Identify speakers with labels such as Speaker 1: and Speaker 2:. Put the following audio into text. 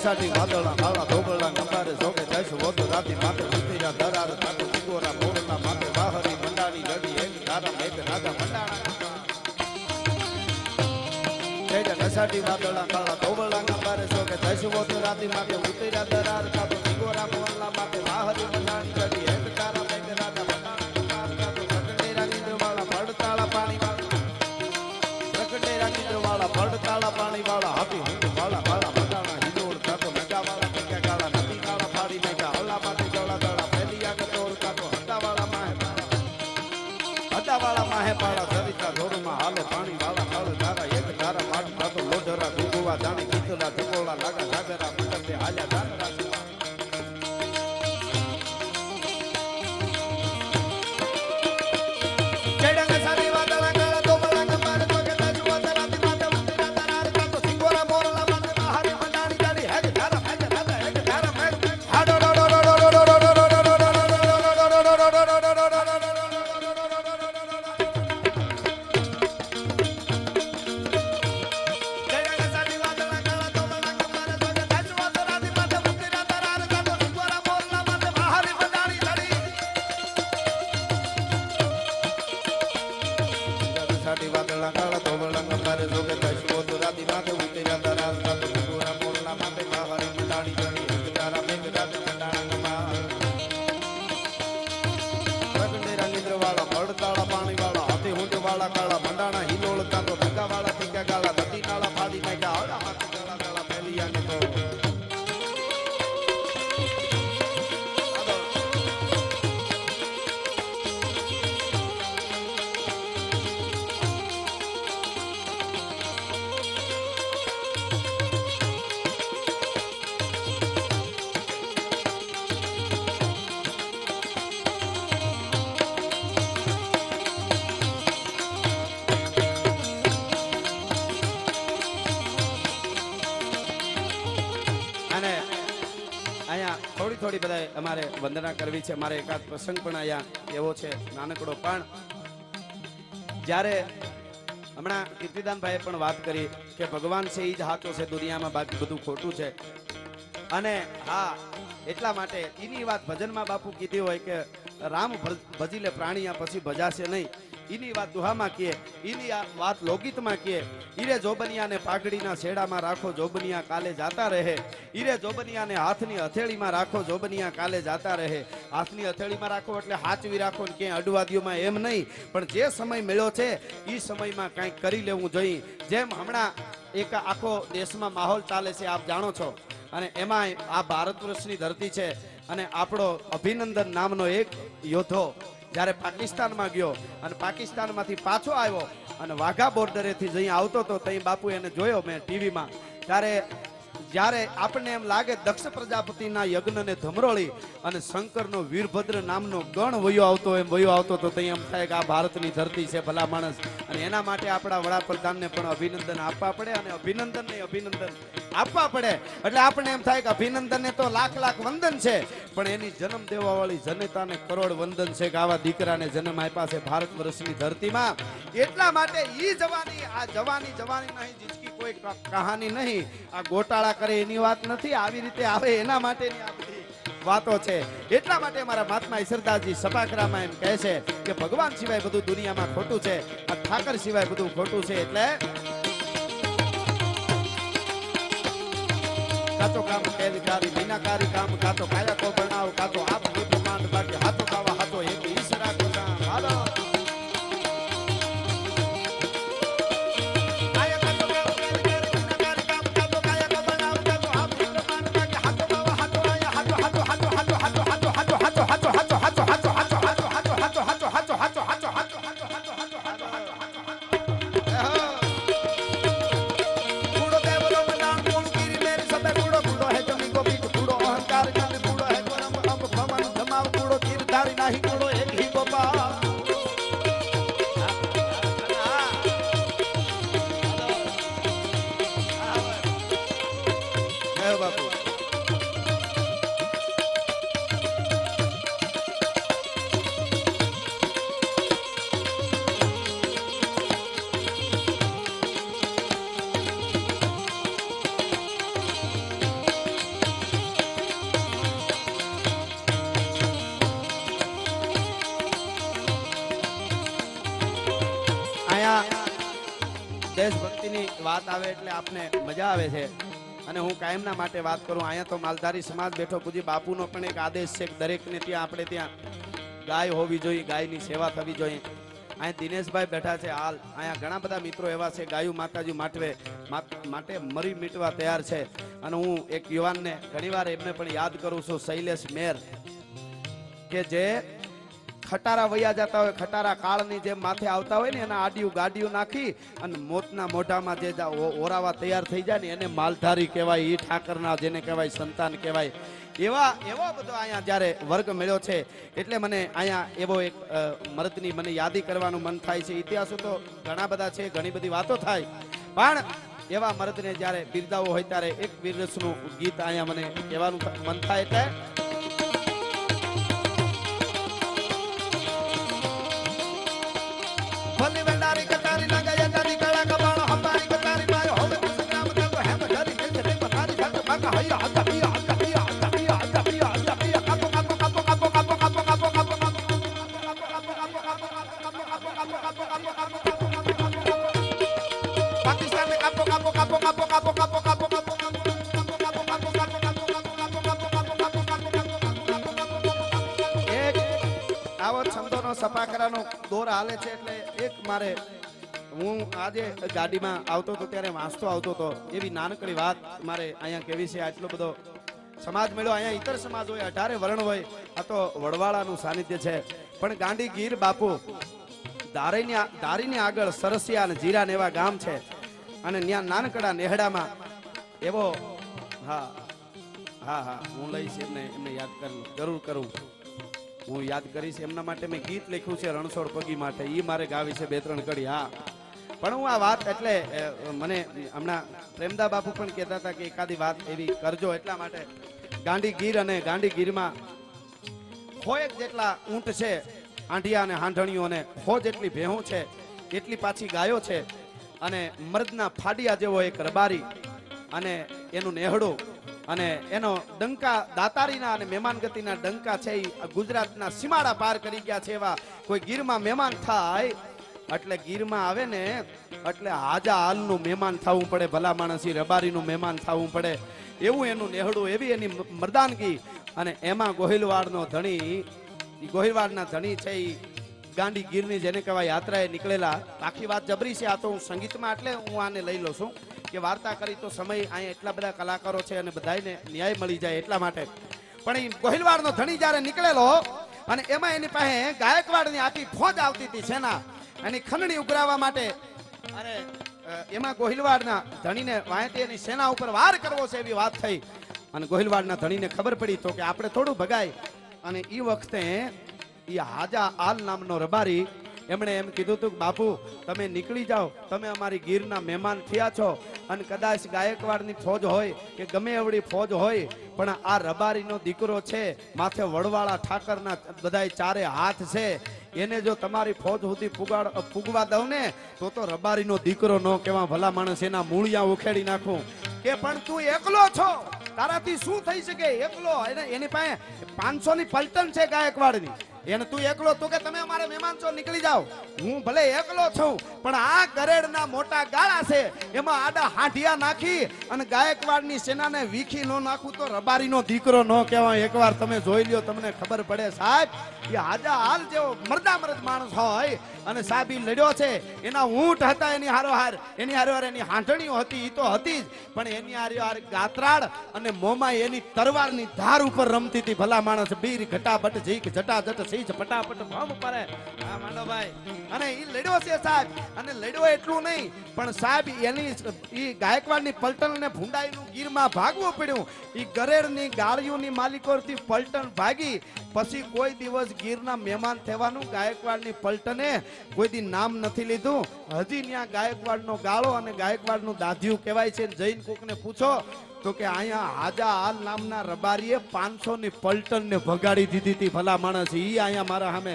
Speaker 1: નસાટી વાદળા કાળા ધોબળા નંબારે જોગે જઈશ વોતો રાતી માથે ઉતર્યા દરાર તાતો ટીગોરા મોરના માથે વાહરી મંડાણી જડી એક ધારા એક રાજા મંડાણા નસાટી વાદળા કાળા ધોબળા નંબારે જોગે જઈશ વોતો રાતી માથે ઉતર્યા દરાર તાતો ટીગોરા મોરના માથે વાહરી મંડાણી જડી એક ધારા એક રાજા મંડાણા પ્રગટેરા નીંદ્રવાળા પડતાળા પાણી પ્રગટેરા નીંદ્રવાળા પડતાળા પાણી વાળા હાથી હુંડ વાળા વાળા મંડાણા હિલોળ તાતો નગાવાળા ટક્યા ગાળા નદી ગાળા ફાડી મેઘા હલ્લા માટે જળા દળા પહેલી આગળ દોડ તાતો હતાવાળા માહે પાળા સરિતા ધોળમાં હાલે પાણી વાળા હળ ધારા એક ધારા માટ તાતો લોઢરા ગુગુવા જાણી ગીતલા ધકોળા લાગા સાગરા મંડપે હાલ્યા ધારા થોડી બધા અમારે વંદના કરવી છે મારે એકાદ પ્રસંગ પણ અહીંયા એવો છે નાનકડો પણ જ્યારે હમણાં કીર્તિદાનભાઈએ પણ વાત કરી કે ભગવાન છે એ જ હાચો છે દુનિયામાં બાકી બધું ખોટું છે અને હા એટલા માટે એની વાત ભજનમાં બાપુ કીધી હોય કે રામ ભજી લે પ્રાણીયા પછી ભજાશે નહીં એની વાત દુહામાં કહે એની વાત લોકગીતમાં કહે ઈરે જોબનિયાને પાઘડીના છેડામાં રાખો જોબનિયા કાલે જાતા રહે ઈરે જોબનિયાને હાથની હથેળીમાં રાખો જોબનિયા કાલે જાતા રહે હાથની હથેળીમાં રાખો એટલે હાચવી રાખો ને ક્યાંય અડવાદીઓમાં એમ નહીં પણ જે સમય મળ્યો છે એ સમયમાં કંઈક કરી લેવું જોઈએ જેમ હમણાં એક આખો દેશમાં માહોલ ચાલે છે આપ જાણો છો અને એમાં આ ભારત વર્ષની ધરતી છે અને આપણો અભિનંદન નામનો એક યોદ્ધો જ્યારે પાકિસ્તાનમાં ગયો અને પાકિસ્તાનમાંથી પાછો આવ્યો અને વાઘા બોર્ડરેથી જઈ આવતો હતો તઈ બાપુ એને જોયો મેં ટીવીમાં જ્યારે આપણને એમ લાગે દક્ષ પ્રજાપતિના યજ્ઞને ધમરોળી અને શંકરનો વીરભદ્ર નામનો ગણ વયો આવતો એમ વયો આવતો તો તઈ એમ થાય કે આ ભારતની ધરતી છે ભલા માણસ અને એના માટે આપણા વડાપ્રધાનને પણ અભિનંદન આપવા પડે અને અભિનંદન આપવા પડે એટલે આપણને એમ થાય કે અભિનંદનને તો લાખ લાખ વંદન છે પણ એની જન્મ દેવા વાળી જનતાને કરોડ વંદન છે કે આવા દીકરાને જન્મ આપ્યા છે ભારત વર્ષની ધરતીમાં એટલા માટે ઈ જવાની આ જવાની નહીં જીજકી કોઈ કહાની નહીં આ ગોટાળા કરે એની વાત નથી આવી રીતે આવે એના માટેની આ બધી વાતો છે એટલા માટે મારા મહાત્મા ઈશ્વરદાસજી સપાકરામાં એમ કહે છે કે ભગવાન સિવાય બધું દુનિયામાં ખોટું છે આ ઠાકર સિવાય બધું ખોટું છે એટલે કાતો કામ કેલકારી વિનાકારી કામ કાતો કાયા કો બનાવ કાતો આપ વિધ માંડ બાકી હાથો કાવા હાથો એક ઈશ્વરા કો કામ હાલો સમાજની વાત આવે એટલે આપને મજા આવે છે અને હું કાયમના માટે વાત કરું. અહીંયા તો માલધારી સમાજ બેઠો, પૂજી બાપુનો પણ એક આદેશ છે કે દરેકને ત્યાં આપણે ત્યાં ગાય હોવી જોઈએ, ગાયની સેવા થવી જોઈએ. અહીંયા દિનેશભાઈ બેઠા છે હાલ. અહીંયા ઘણા બધા મિત્રો એવા છે ગાયું માતાજી માટે મરી મીટવા તૈયાર છે. અને હું એક યુવાનને ઘણીવાર એમને પણ યાદ કરું છું, શૈલેષ મેર, કે જે ખટારા વયા જતા હોય, ખટારા કાળની જેમ માથે આવતા હોય ને એના આડિયું ગાડિયું નાખી અને મોતના મોઢામાં જે ઓરાવા તૈયાર થઈ જાય ને એને માલધારી કહેવાય. ઈ ઠાકરના જેને કહેવાય સંતાન કહેવાય. એવો બધો અહીંયા જ્યારે વર્ગ મળ્યો છે એટલે મને અહીંયા એવો એક મર્દની મને યાદી કરવાનું મન થાય છે. ઇતિહાસો તો ઘણા બધા છે, ઘણી બધી વાતો થાય, પણ એવા મર્દને જ્યારે બિરદાવો હોય ત્યારે એક વીરરસનું ગીત અહીંયા મને કહેવાનું મન થાય. એટલે ભલે વેડારી કટારી ના ગયા દાદી કળા કબાળ હંબારી કટારી માયો હવે સંગ્રામ દંગો હેમ ધરી કે તે પથારી થક ભાગા હૈયા હતા પિયા હતા પિયા હતા પિયા હતા પિયા હતા પિયા કાપો કાપો કાપો કાપો કાપો કાપો કાપો કાપો પાકિસ્તાન ને કાપો કાપો કાપો કાપો કાપો કાપો કાપો આવો છંદોનો સપાકરાનો દોર હાલે છે. એટલે એક મારે હું આજે ગાડીમાં આવતો હતો ત્યારે વાંચતો આવતો હતો એવી નાનકડી વાત મારે અહીંયા કેવી છે. આટલો બધો સમાજ મળ્યો, અહીંયા ઇતર સમાજ હોય, 18 વર્ણ હોય, આ તો વડવાળાનું સાનિધ્ય છે. પણ ગાંડી ગીર બાપુ ધારીની આગળ સરસિયા અને જીરા ને એવા ગામ છે અને ત્યાં નાનકડા નેહડામાં એવો હા હું લઈશ એમને યાદ કરું, જરૂર કરું, હું યાદ કરીશ. એમના માટે મેં ગીત લખ્યું છે રણછોડ પગી માટે, ઈ મારે ગાવી છે 2-3 કડી. હા, પણ હું આ વાત એટલે મને હમણાં પ્રેમદા બાપુ પણ કહેતા હતા કે એકાદી વાત એવી કરજો, એટલા માટે ગાંડી ગીર અને ગાંડી ગીરમાં 100 જેટલા ઊંટ છે, આંઢિયા અને હાંઢણીઓ, અને 100 જેટલી ભેહું છે, એટલી પાછી ગાયો છે, અને મર્દના ફાડિયા જેવો એક રબારી અને એનું નેહડું અને એનો ડંકા દાતારીના અને મહેમાનગતિના ડંકા છે એ ગુજરાતના સીમાડા પાર કરી ગયા છે. એવા કોઈ ગીરમાં મહેમાન થાય એટલે ગીરમાં આવે ને એટલે હાજા હાલનું મહેમાન થવું પડે, ભલા માણસી રબારીનું મહેમાન થવું પડે, એવું એનું નેહડું, એવી એની મર્દાનગી. અને એમાં ગોહિલવાડનો ધણી, ગોહિલવાડના ધણી છે એ ગાંડી ગીરની જેને કહેવાય યાત્રાએ નીકળેલા. આખી વાત જબરી છે, આ તો હું સંગીતમાં એટલે હું આને લઈ લઉં છું કે વાર્તા કરી તો સમય અહીંયા એટલા બધા કલાકારો છે અને બધાને ન્યાય મળી જાય એટલા માટે. પણ એ ગોહિલવાડનો ધણી જ્યારે નીકળેલો અને એમાં એની પાસે ગાયકવાડની આખી ફોજ આવતી હતી સેના, એની ખંડણી ઉઘરાવવા માટે. અને એમાં ગોહિલવાડના ધણીને વાંયથી એની સેના ઉપર વાર કરવો છે એવી વાત થઈ અને ગોહિલવાડના ધણીને ખબર પડી તો કે આપણે થોડું ભગાય. અને એ વખતે એ હાજા આલ નામનો રબારી એમણે એમ કીધું હતું કે બાપુ તમે નીકળી જાઓ, તમે અમારી ગીરના મહેમાન થયા છો અને કદાચ ગાયકવાડની ફોજ હોય કે ગમે એવડી ફોજ હોય, પણ આ રબારીનો દીકરો છે, માથે વડવાળા ઠાકરના બધાય 4 હાથ છે, એને જો તમારી ફોજ સુધી પુગવા દઉં ને તો રબારીનો દીકરો ન કહેવા, ભલા માણસ એના મૂળિયા ઉખેડી નાખું. કે પણ તું એકલો છો, તારાથી શું થઈ શકે? એકલો એની પાસે 500 ની પલટન છે ગાયકવાડની, એને તું એકલો, તું કે તમે અમારે મહેમાન છો નીકળી જાઓ, હું ભલે એકલો છું પણ આ ગરેડના મોટા ગાળા છે એમાં આડા હાંઢિયા નાખી અને ગાયકવાડની સેનાને વીખી ન નાખું તો રબારીનો દીકરો ન કહેવાય. એકવાર તમે જોઈ લ્યો, તમને ખબર પડે. સાહેબ એ હાજા હાલ જેવો મર્દ માણસ હોય અને સાહેબ ઈ લડ્યો છે, એના ઊંટ હતા એની હારોહાર, એની હારોહાર એની હાંઢણીઓ હતી, ઈ તો હતી જ, પણ એની હારોહાર ગાત્રાળ અને મોમાં એની તરવારની ધાર ઉપર રમતી હતી. ભલા માણસ બીર ઘટાબટ જીક જટાજટ સીજ ફટાફટ ભમ પડે. હા માંડોભાઈ, અને ઈ લડ્યો છે સાહેબ, અને લડ્યો એટલું નહીં પણ સાહેબ એની ઈ ગાયકવાડની પલટન ને ભૂંડાઈનું ગીરમાં ભાગવું પડ્યું. ઈ ગરેડની ગાળીઓની માલિકોથી પલટન ભાગી પછી કોઈ દિવસ ગીરના મહેમાન થવાનું ગાયકવાડની પલટને કોઈ દી નામ નથી લીધું. હજી ત્યાં ગાયકવાડનો ગાળો અને ગાયકવાડનું દાધિયું કહેવાય છે. જૈન કોકને પૂછો તો કે અહીંયા હાજા હાલ નામના રબારીએ 500 ની પલટન ને ભગાડી દીધી હતી. ભલા માણસ ઈ અહીંયા મારા સામે